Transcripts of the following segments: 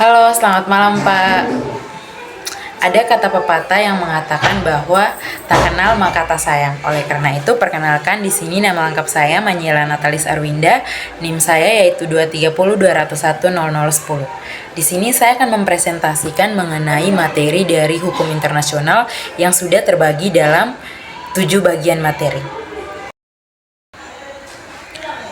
Halo, selamat malam Pak. Ada kata pepatah yang mengatakan bahwa tak kenal maka tak sayang. Oleh karena itu, perkenalkan di sini nama lengkap saya Manyela Natalis Arwinda, NIM saya yaitu 230201010. Di sini saya akan mempresentasikan mengenai materi dari hukum internasional yang sudah terbagi dalam 7 bagian materi.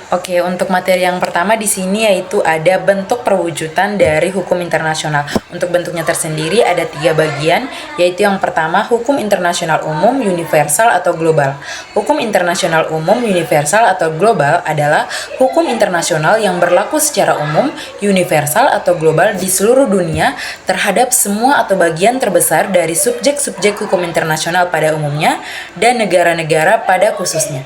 Oke, untuk materi yang pertama di sini yaitu ada bentuk perwujudan dari hukum internasional. Untuk bentuknya tersendiri ada 3 bagian, yaitu yang pertama hukum internasional umum, universal atau global. Hukum internasional umum, universal atau global adalah hukum internasional yang berlaku secara umum, universal atau global di seluruh dunia terhadap semua atau bagian terbesar dari subjek-subjek hukum internasional pada umumnya dan negara-negara pada khususnya.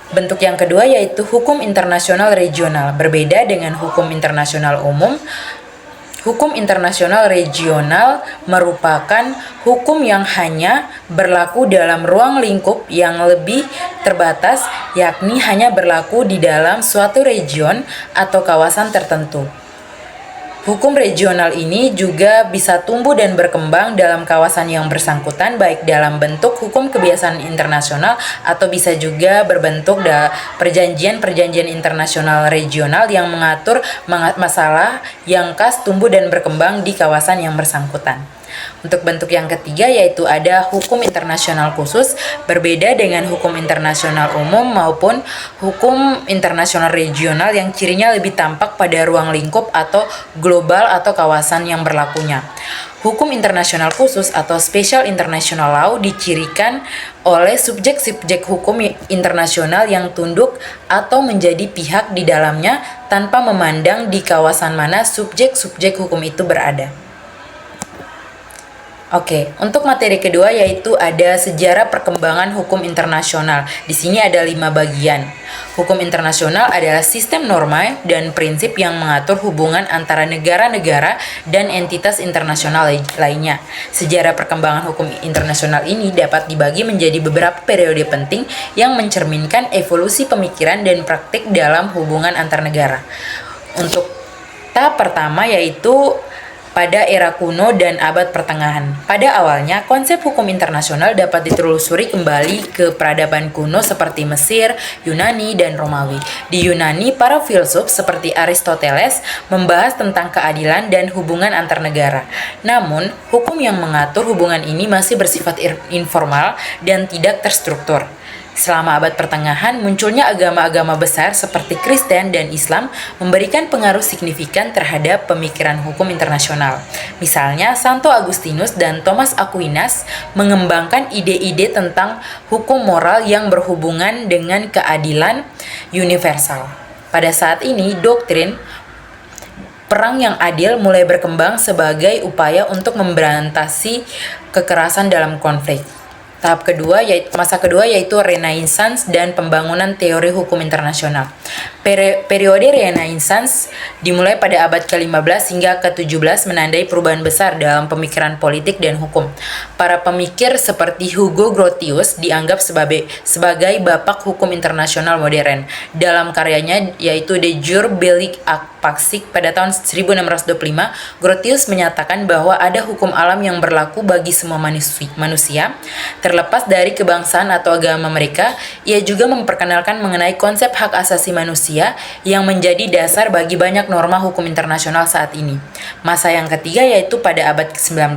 Bentuk yang kedua yaitu hukum internasional regional. Berbeda dengan hukum internasional umum, hukum internasional regional merupakan hukum yang hanya berlaku dalam ruang lingkup yang lebih terbatas, yakni hanya berlaku di dalam suatu region atau kawasan tertentu. Hukum regional ini juga bisa tumbuh dan berkembang dalam kawasan yang bersangkutan, baik dalam bentuk hukum kebiasaan internasional atau bisa juga berbentuk perjanjian-perjanjian internasional regional yang mengatur masalah yang khas tumbuh dan berkembang di kawasan yang bersangkutan. Untuk bentuk yang ketiga yaitu ada hukum internasional khusus. Berbeda dengan hukum internasional umum maupun hukum internasional regional yang cirinya lebih tampak pada ruang lingkup atau global atau kawasan yang berlakunya. Hukum internasional khusus atau special international law dicirikan oleh subjek-subjek hukum internasional yang tunduk atau menjadi pihak di dalamnya tanpa memandang di kawasan mana subjek-subjek hukum itu berada. Oke, untuk materi kedua yaitu ada sejarah perkembangan hukum internasional. Di sini ada 5 bagian. Hukum internasional adalah sistem norma dan prinsip yang mengatur hubungan antara negara-negara dan entitas internasional lainnya. Sejarah perkembangan hukum internasional ini dapat dibagi menjadi beberapa periode penting yang mencerminkan evolusi pemikiran dan praktik dalam hubungan antar negara. Untuk tahap pertama yaitu pada era kuno dan abad pertengahan. Pada awalnya, konsep hukum internasional dapat ditelusuri kembali ke peradaban kuno seperti Mesir, Yunani, dan Romawi. Di Yunani, para filsuf seperti Aristoteles membahas tentang keadilan dan hubungan antar negara. Namun, hukum yang mengatur hubungan ini masih bersifat informal dan tidak terstruktur. Selama abad pertengahan, munculnya agama-agama besar seperti Kristen dan Islam memberikan pengaruh signifikan terhadap pemikiran hukum internasional. Misalnya, Santo Agustinus dan Thomas Aquinas mengembangkan ide-ide tentang hukum moral yang berhubungan dengan keadilan universal. Pada saat ini, doktrin perang yang adil mulai berkembang sebagai upaya untuk memberantasi kekerasan dalam konflik. Masa kedua yaitu Renaissance dan pembangunan teori hukum internasional. Periode Renaissance dimulai pada abad ke-15 hingga ke-17 menandai perubahan besar dalam pemikiran politik dan hukum. Para pemikir seperti Hugo Grotius dianggap sebagai bapak hukum internasional modern. Dalam karyanya yaitu De Jure Belli Ac Pax pada tahun 1625, Grotius menyatakan bahwa ada hukum alam yang berlaku bagi semua manusia, terlepas dari kebangsaan atau agama mereka. Ia juga memperkenalkan mengenai konsep hak asasi manusia yang menjadi dasar bagi banyak norma hukum internasional saat ini. Masa yang ketiga yaitu pada abad ke-19.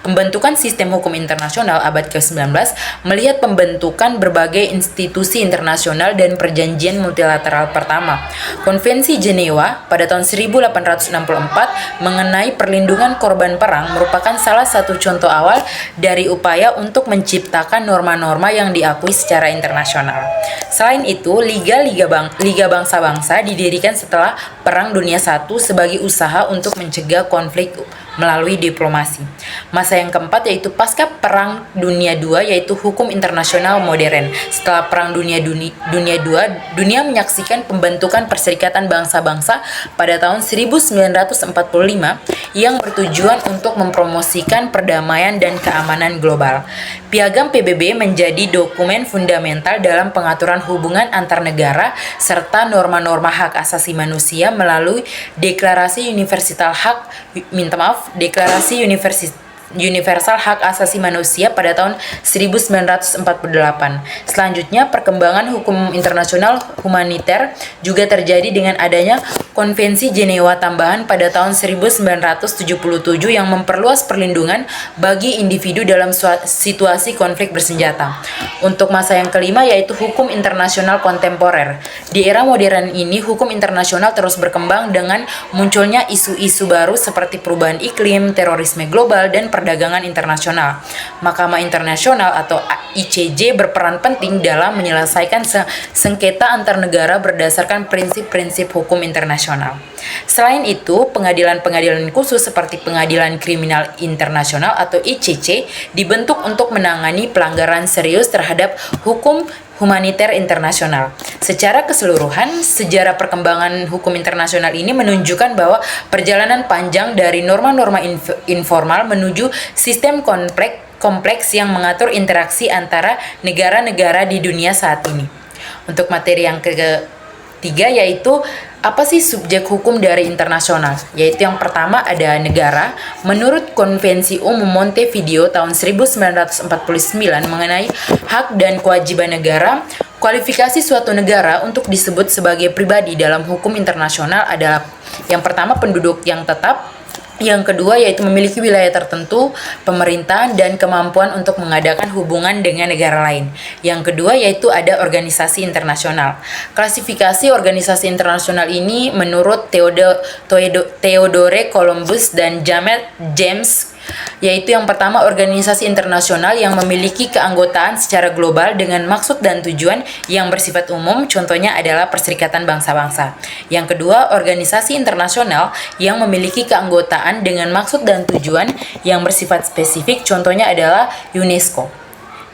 Pembentukan sistem hukum internasional abad ke-19 melihat pembentukan berbagai institusi internasional dan perjanjian multilateral pertama. Konvensi Jenewa pada tahun 1864 mengenai perlindungan korban perang merupakan salah satu contoh awal dari upaya untuk menciptakan norma-norma yang diakui secara internasional. Selain itu, Liga Bangsa-Bangsa didirikan setelah Perang Dunia I sebagai usaha untuk mencegah konflik melalui diplomasi. Masa yang keempat yaitu pasca Perang Dunia II yaitu hukum internasional modern. Setelah Perang Dunia II, dunia menyaksikan pembentukan Perserikatan Bangsa-Bangsa pada tahun 1945 yang bertujuan untuk mempromosikan perdamaian dan keamanan global. Piagam PBB menjadi dokumen fundamental dalam pengaturan hubungan antar negara serta norma-norma hak asasi manusia melalui Deklarasi Universal Hak Asasi Manusia pada tahun 1948. Selanjutnya, perkembangan hukum internasional humaniter juga terjadi dengan adanya Konvensi Jenewa tambahan pada tahun 1977 yang memperluas perlindungan bagi individu dalam situasi konflik bersenjata. Untuk masa yang kelima yaitu hukum internasional kontemporer. Di era modern ini, hukum internasional terus berkembang dengan munculnya isu-isu baru seperti perubahan iklim, terorisme global, dan perdagangan internasional. Mahkamah Internasional atau ICJ berperan penting dalam menyelesaikan sengketa antar negara berdasarkan prinsip-prinsip hukum internasional. Selain itu, pengadilan-pengadilan khusus seperti Pengadilan Kriminal Internasional atau ICC dibentuk untuk menangani pelanggaran serius terhadap hukum humaniter internasional. Secara keseluruhan, sejarah perkembangan hukum internasional ini menunjukkan bahwa perjalanan panjang dari norma-norma informal menuju sistem kompleks yang mengatur interaksi antara negara-negara di dunia saat ini. Untuk materi yang ketiga yaitu apa sih subjek hukum dari internasional? Yaitu yang pertama ada negara. Menurut Konvensi Umum Montevideo tahun 1949 mengenai hak dan kewajiban negara, kualifikasi suatu negara untuk disebut sebagai pribadi dalam hukum internasional adalah yang pertama penduduk yang tetap, yang kedua yaitu memiliki wilayah tertentu, pemerintahan, dan kemampuan untuk mengadakan hubungan dengan negara lain. Yang kedua yaitu ada organisasi internasional. Klasifikasi organisasi internasional ini menurut Theodore Columbus dan James yaitu yang pertama organisasi internasional yang memiliki keanggotaan secara global dengan maksud dan tujuan yang bersifat umum, contohnya adalah Perserikatan Bangsa-Bangsa. Yang kedua, organisasi internasional yang memiliki keanggotaan dengan maksud dan tujuan yang bersifat spesifik, contohnya adalah UNESCO.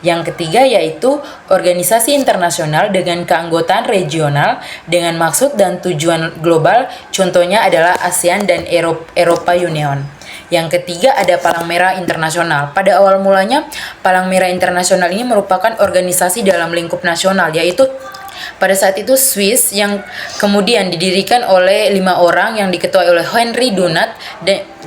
Yang ketiga yaitu organisasi internasional dengan keanggotaan regional dengan maksud dan tujuan global, contohnya adalah ASEAN dan Eropa Union. Yang ketiga ada Palang Merah Internasional. Pada awal mulanya, Palang Merah Internasional ini merupakan organisasi dalam lingkup nasional, yaitu pada saat itu Swiss yang kemudian didirikan oleh 5 orang yang diketuai oleh Henry Dunant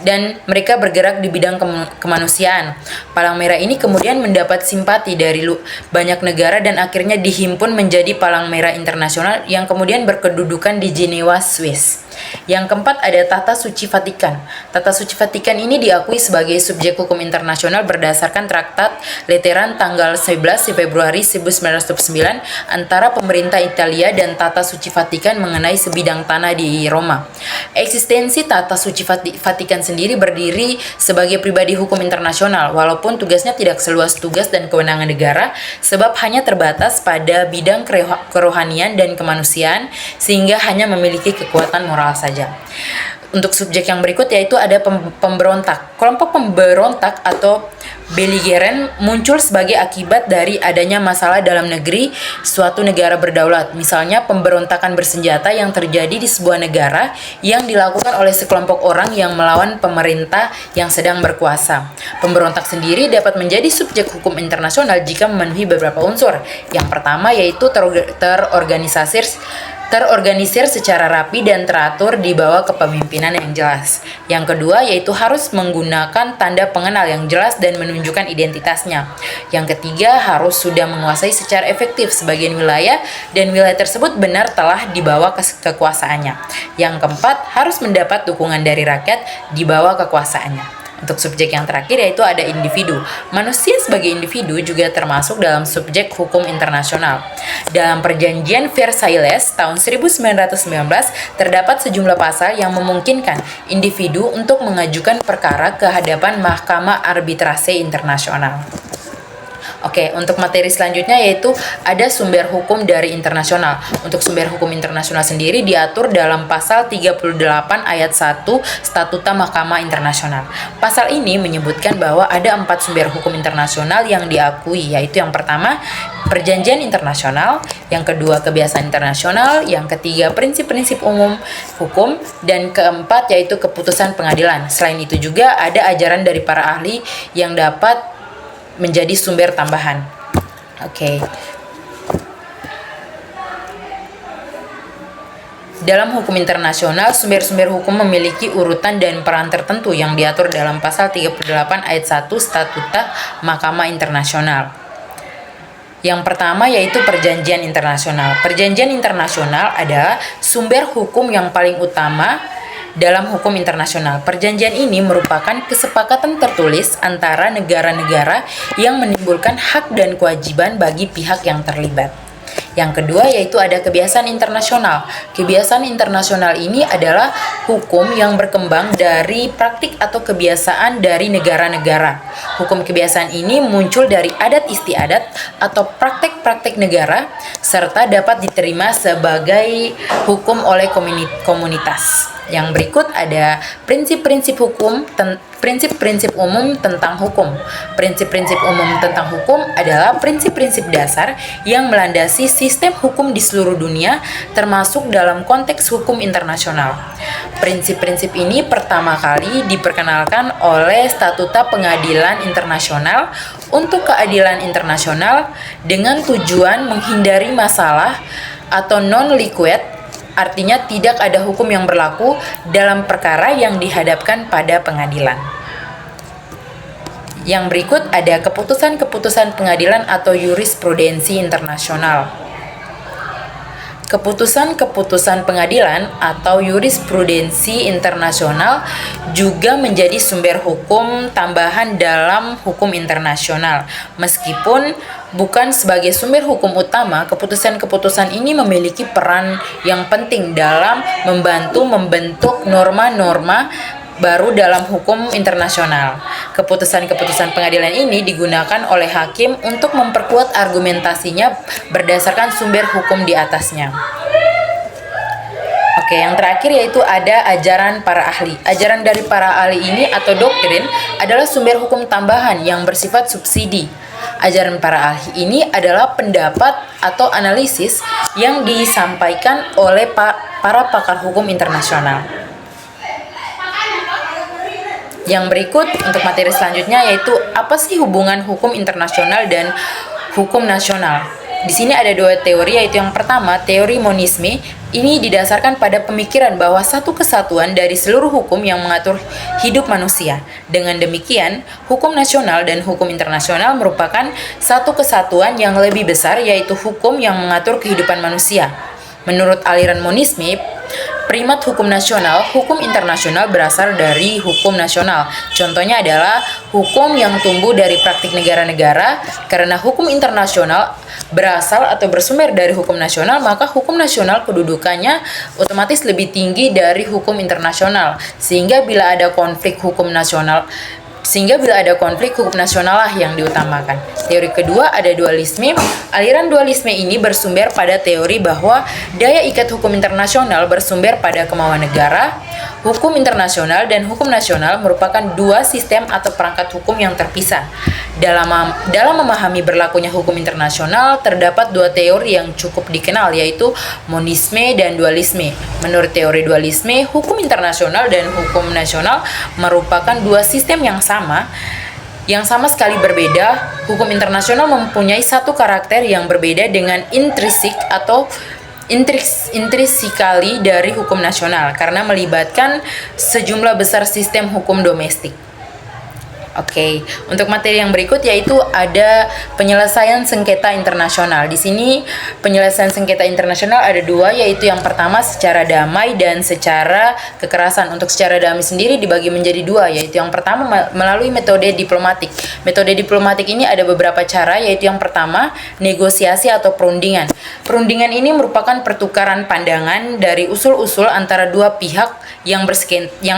dan mereka bergerak di bidang kemanusiaan. Palang Merah ini kemudian mendapat simpati dari banyak negara dan akhirnya dihimpun menjadi Palang Merah Internasional yang kemudian berkedudukan di Jenewa, Swiss. Yang keempat ada Tata Suci Vatikan. Tata Suci Vatikan ini diakui sebagai subjek hukum internasional berdasarkan Traktat Lateran tanggal 11 Februari 1929 antara pemerintah Italia dan Tata Suci Vatikan mengenai sebidang tanah di Roma. Eksistensi Tata Suci Vatikan sendiri berdiri sebagai pribadi hukum internasional, walaupun tugasnya tidak seluas tugas dan kewenangan negara, sebab hanya terbatas pada bidang kerohanian dan kemanusiaan, sehingga hanya memiliki kekuatan moral saja. Untuk subjek yang berikut yaitu ada pemberontak. Kelompok pemberontak atau belligerent muncul sebagai akibat dari adanya masalah dalam negeri suatu negara berdaulat. Misalnya pemberontakan bersenjata yang terjadi di sebuah negara yang dilakukan oleh sekelompok orang yang melawan pemerintah yang sedang berkuasa. Pemberontak sendiri dapat menjadi subjek hukum internasional jika memenuhi beberapa unsur. Yang pertama yaitu terorganisir secara rapi dan teratur di bawah kepemimpinan yang jelas. Yang kedua yaitu harus menggunakan tanda pengenal yang jelas dan menunjukkan identitasnya. Yang ketiga harus sudah menguasai secara efektif sebagian wilayah dan wilayah tersebut benar telah dibawa ke kekuasaannya. Yang keempat harus mendapat dukungan dari rakyat di bawah kekuasaannya. Untuk subjek yang terakhir yaitu ada individu. Manusia sebagai individu juga termasuk dalam subjek hukum internasional. Dalam perjanjian Versailles tahun 1919 terdapat sejumlah pasal yang memungkinkan individu untuk mengajukan perkara ke hadapan Mahkamah Arbitrase Internasional. Oke, untuk materi selanjutnya yaitu ada sumber hukum dari internasional. Untuk sumber hukum internasional sendiri diatur dalam pasal 38 ayat 1 Statuta Mahkamah Internasional. Pasal ini menyebutkan bahwa ada 4 sumber hukum internasional yang diakui, yaitu yang pertama perjanjian internasional, yang kedua kebiasaan internasional, yang ketiga prinsip-prinsip umum hukum, dan keempat yaitu keputusan pengadilan. Selain itu juga ada ajaran dari para ahli yang dapat menjadi sumber tambahan. Oke. Dalam hukum internasional, sumber-sumber hukum memiliki urutan dan peran tertentu yang diatur dalam pasal 38 ayat 1 Statuta Mahkamah Internasional. Yang pertama yaitu perjanjian internasional. Perjanjian internasional adalah sumber hukum yang paling utama dalam hukum internasional. Perjanjian ini merupakan kesepakatan tertulis antara negara-negara yang menimbulkan hak dan kewajiban bagi pihak yang terlibat. Yang kedua yaitu ada kebiasaan internasional. Kebiasaan internasional ini adalah hukum yang berkembang dari praktik atau kebiasaan dari negara-negara. Hukum kebiasaan ini muncul dari adat istiadat atau praktek-praktek negara serta dapat diterima sebagai hukum oleh komunitas. Yang berikut ada prinsip-prinsip hukum, prinsip-prinsip umum tentang hukum. Prinsip-prinsip umum tentang hukum adalah prinsip-prinsip dasar yang melandasi sistem hukum di seluruh dunia, termasuk dalam konteks hukum internasional. Prinsip-prinsip ini pertama kali diperkenalkan oleh Statuta Pengadilan Internasional untuk keadilan internasional dengan tujuan menghindari masalah atau non-liquid. Artinya tidak ada hukum yang berlaku dalam perkara yang dihadapkan pada pengadilan. Yang berikut ada keputusan-keputusan pengadilan atau jurisprudensi internasional. Keputusan-keputusan pengadilan atau jurisprudensi internasional juga menjadi sumber hukum tambahan dalam hukum internasional. Meskipun bukan sebagai sumber hukum utama, keputusan-keputusan ini memiliki peran yang penting dalam membantu membentuk norma-norma baru dalam hukum internasional. Keputusan-keputusan pengadilan ini digunakan oleh hakim untuk memperkuat argumentasinya berdasarkan sumber hukum di atasnya. Oke, yang terakhir yaitu ada ajaran para ahli. Ajaran dari para ahli ini atau doktrin adalah sumber hukum tambahan yang bersifat subsidi. Ajaran para ahli ini adalah pendapat atau analisis yang disampaikan oleh para pakar hukum internasional. Yang berikut untuk materi selanjutnya yaitu apa sih hubungan hukum internasional dan hukum nasional. Di sini ada dua teori, yaitu yang pertama teori monisme. Ini didasarkan pada pemikiran bahwa satu kesatuan dari seluruh hukum yang mengatur hidup manusia. Dengan demikian, hukum nasional dan hukum internasional merupakan satu kesatuan yang lebih besar, yaitu hukum yang mengatur kehidupan manusia. Menurut aliran monisme, primat hukum nasional, hukum internasional berasal dari hukum nasional. Contohnya adalah hukum yang tumbuh dari praktik negara-negara. Karena hukum internasional berasal atau bersumber dari hukum nasional, maka hukum nasional kedudukannya otomatis lebih tinggi dari hukum internasional. Sehingga bila ada konflik hukum nasional lah yang diutamakan. Teori kedua ada dualisme. Aliran dualisme ini bersumber pada teori bahwa daya ikat hukum internasional bersumber pada kemauan negara. Hukum internasional dan hukum nasional merupakan dua sistem atau perangkat hukum yang terpisah. Dalam memahami berlakunya hukum internasional, terdapat dua teori yang cukup dikenal, yaitu monisme dan dualisme. Menurut teori dualisme, hukum internasional dan hukum nasional merupakan dua sistem yang sama sekali berbeda. Hukum internasional mempunyai satu karakter yang berbeda dengan intrinsik atau intrinsically dari hukum nasional karena melibatkan sejumlah besar sistem hukum domestik. Oke, untuk materi yang berikut yaitu ada penyelesaian sengketa internasional. Di sini penyelesaian sengketa internasional ada dua, yaitu yang pertama secara damai dan secara kekerasan. Untuk secara damai sendiri dibagi menjadi dua, yaitu yang pertama melalui metode diplomatik. Metode diplomatik ini ada beberapa cara, yaitu yang pertama negosiasi atau perundingan. Perundingan ini merupakan pertukaran pandangan dari usul-usul antara dua pihak yang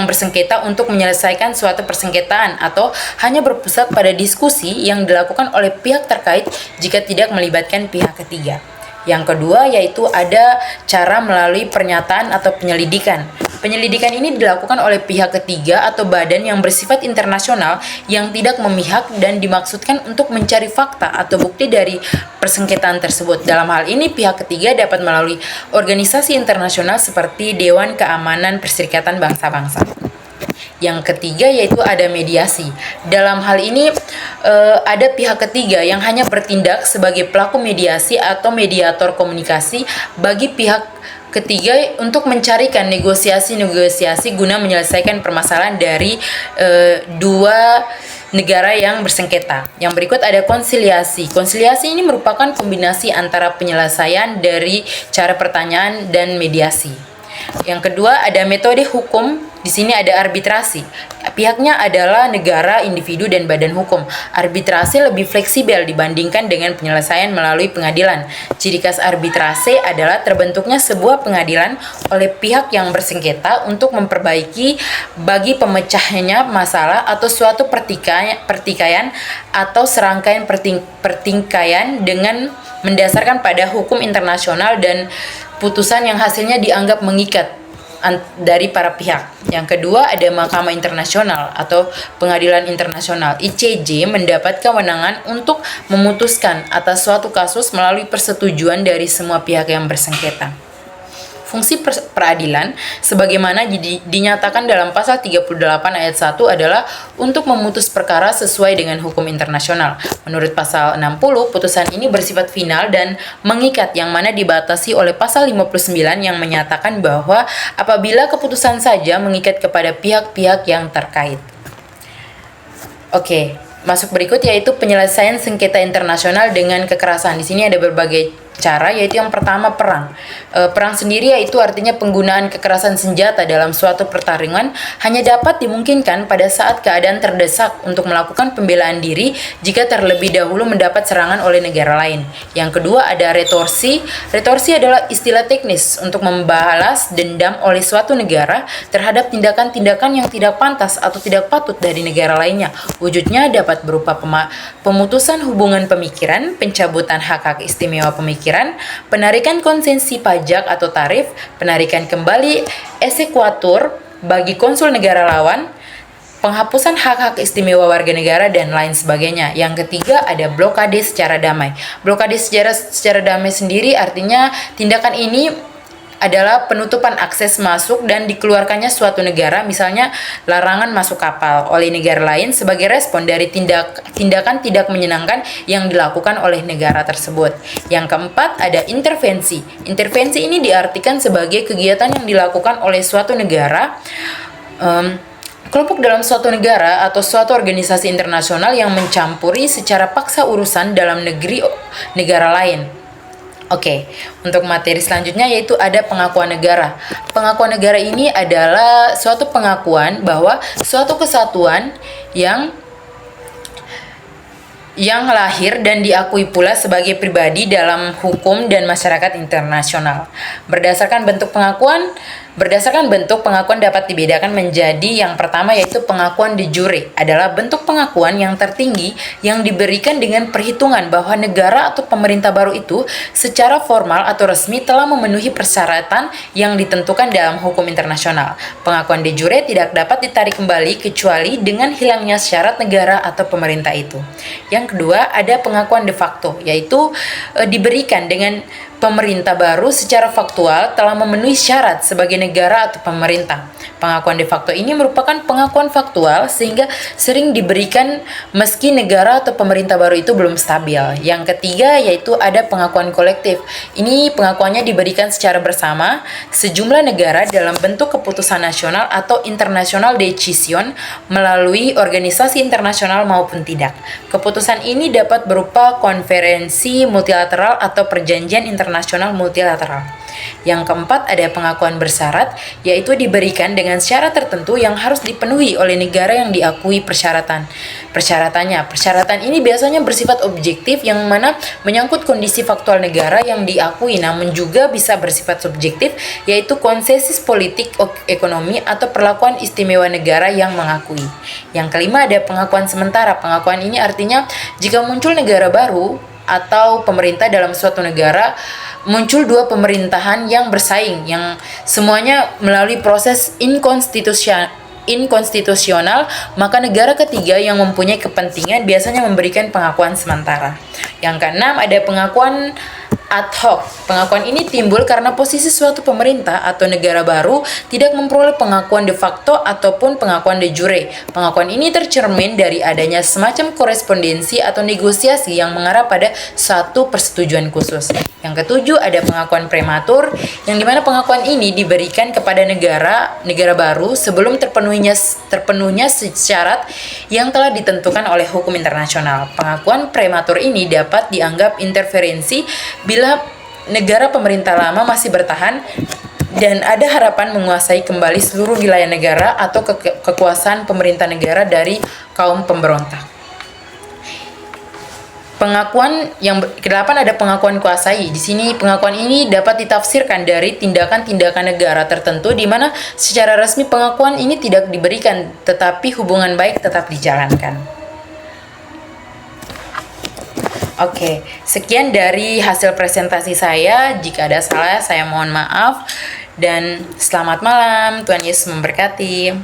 bersengketa untuk menyelesaikan suatu persengketaan atau hanya berpusat pada diskusi yang dilakukan oleh pihak terkait jika tidak melibatkan pihak ketiga. Yang kedua yaitu ada cara melalui pernyataan atau penyelidikan. Penyelidikan ini dilakukan oleh pihak ketiga atau badan yang bersifat internasional yang tidak memihak dan dimaksudkan untuk mencari fakta atau bukti dari persengketaan tersebut. Dalam hal ini pihak ketiga dapat melalui organisasi internasional seperti Dewan Keamanan Perserikatan Bangsa-Bangsa. Yang ketiga yaitu ada mediasi. Dalam hal ini ada pihak ketiga yang hanya bertindak sebagai pelaku mediasi atau mediator komunikasi bagi pihak ketiga untuk mencarikan negosiasi guna menyelesaikan permasalahan dari dua negara yang bersengketa. Yang berikut ada konsiliasi. Konsiliasi ini merupakan kombinasi antara penyelesaian dari cara pertanyaan dan mediasi. Yang kedua ada metode hukum. Di sini ada arbitrasi. Pihaknya adalah negara, individu, dan badan hukum. Arbitrasi lebih fleksibel dibandingkan dengan penyelesaian melalui pengadilan. Ciri khas arbitrasi adalah terbentuknya sebuah pengadilan oleh pihak yang bersengketa untuk memperbaiki bagi pemecahnya masalah atau suatu pertikaian atau serangkaian pertikaian dengan mendasarkan pada hukum internasional dan putusan yang hasilnya dianggap mengikat dari para pihak. Yang kedua ada Mahkamah Internasional atau Pengadilan Internasional. ICJ mendapat kewenangan untuk memutuskan atas suatu kasus melalui persetujuan dari semua pihak yang bersengketa. Fungsi peradilan sebagaimana dinyatakan dalam pasal 38 ayat 1 adalah untuk memutus perkara sesuai dengan hukum internasional. Menurut pasal 60, putusan ini bersifat final dan mengikat yang mana dibatasi oleh pasal 59 yang menyatakan bahwa apabila keputusan saja mengikat kepada pihak-pihak yang terkait. Oke, masuk berikut yaitu penyelesaian sengketa internasional dengan kekerasan. Di sini ada berbagai cara, yaitu yang pertama perang. Perang sendiri yaitu artinya penggunaan kekerasan senjata dalam suatu pertarungan hanya dapat dimungkinkan pada saat keadaan terdesak untuk melakukan pembelaan diri jika terlebih dahulu mendapat serangan oleh negara lain. Yang kedua ada retorsi. Retorsi adalah istilah teknis untuk membalas dendam oleh suatu negara terhadap tindakan-tindakan yang tidak pantas atau tidak patut dari negara lainnya. Wujudnya dapat berupa pemutusan hubungan pemikiran, pencabutan hak-hak istimewa pemikiran, penarikan konsesi pajak atau tarif, penarikan kembali eksekuatur bagi konsul negara lawan, penghapusan hak-hak istimewa warga negara, dan lain sebagainya. Yang ketiga ada blokade secara damai. Blokade secara damai sendiri artinya tindakan ini adalah penutupan akses masuk dan dikeluarkannya suatu negara, misalnya larangan masuk kapal oleh negara lain sebagai respon dari tindakan tidak menyenangkan yang dilakukan oleh negara tersebut. Yang keempat ada intervensi. Intervensi ini diartikan sebagai kegiatan yang dilakukan oleh suatu negara, kelompok dalam suatu negara atau suatu organisasi internasional yang mencampuri secara paksa urusan dalam negara lain. Oke, untuk materi selanjutnya yaitu ada pengakuan negara. Pengakuan negara ini adalah suatu pengakuan bahwa suatu kesatuan yang lahir dan diakui pula sebagai pribadi dalam hukum dan masyarakat internasional. Berdasarkan bentuk pengakuan dapat dibedakan menjadi yang pertama yaitu pengakuan de jure, adalah bentuk pengakuan yang tertinggi yang diberikan dengan perhitungan bahwa negara atau pemerintah baru itu secara formal atau resmi telah memenuhi persyaratan yang ditentukan dalam hukum internasional. Pengakuan de jure tidak dapat ditarik kembali kecuali dengan hilangnya syarat negara atau pemerintah itu. Yang kedua ada pengakuan de facto, yaitu diberikan dengan pemerintah baru secara faktual telah memenuhi syarat sebagai negara atau pemerintah. Pengakuan de facto ini merupakan pengakuan faktual sehingga sering diberikan meski negara atau pemerintah baru itu belum stabil. Yang ketiga yaitu ada pengakuan kolektif. Ini pengakuannya diberikan secara bersama sejumlah negara dalam bentuk keputusan nasional atau international decision melalui organisasi internasional maupun tidak. Keputusan ini dapat berupa konferensi multilateral atau perjanjian internasional internasional multilateral. Yang keempat ada pengakuan bersyarat, yaitu diberikan dengan syarat tertentu yang harus dipenuhi oleh negara yang diakui persyaratannya. Persyaratan ini biasanya bersifat objektif yang mana menyangkut kondisi faktual negara yang diakui, namun juga bisa bersifat subjektif, yaitu konsensus politik ekonomi atau perlakuan istimewa negara yang mengakui. Yang kelima ada pengakuan sementara. Pengakuan ini artinya jika muncul negara baru atau pemerintah dalam suatu negara, muncul dua pemerintahan yang bersaing yang semuanya melalui proses inkonstitusional, maka negara ketiga yang mempunyai kepentingan biasanya memberikan pengakuan sementara. Yang keenam ada pengakuan ad hoc. Pengakuan ini timbul karena posisi suatu pemerintah atau negara baru tidak memperoleh pengakuan de facto ataupun pengakuan de jure. Pengakuan ini tercermin dari adanya semacam korespondensi atau negosiasi yang mengarah pada satu persetujuan khusus. Yang ketujuh ada pengakuan prematur, yang dimana pengakuan ini diberikan kepada negara baru sebelum terpenuhnya syarat yang telah ditentukan oleh hukum internasional. Pengakuan prematur ini dapat dianggap interferensi bila negara pemerintah lama masih bertahan dan ada harapan menguasai kembali seluruh wilayah negara atau kekuasaan pemerintah negara dari kaum pemberontak. Pengakuan yang kedelapan ada pengakuan kuasai. Di sini pengakuan ini dapat ditafsirkan dari tindakan-tindakan negara tertentu di mana secara resmi pengakuan ini tidak diberikan, tetapi hubungan baik tetap dijalankan. Oke, sekian dari hasil presentasi saya. Jika ada salah, saya mohon maaf. Dan selamat malam, Tuhan Yesus memberkati.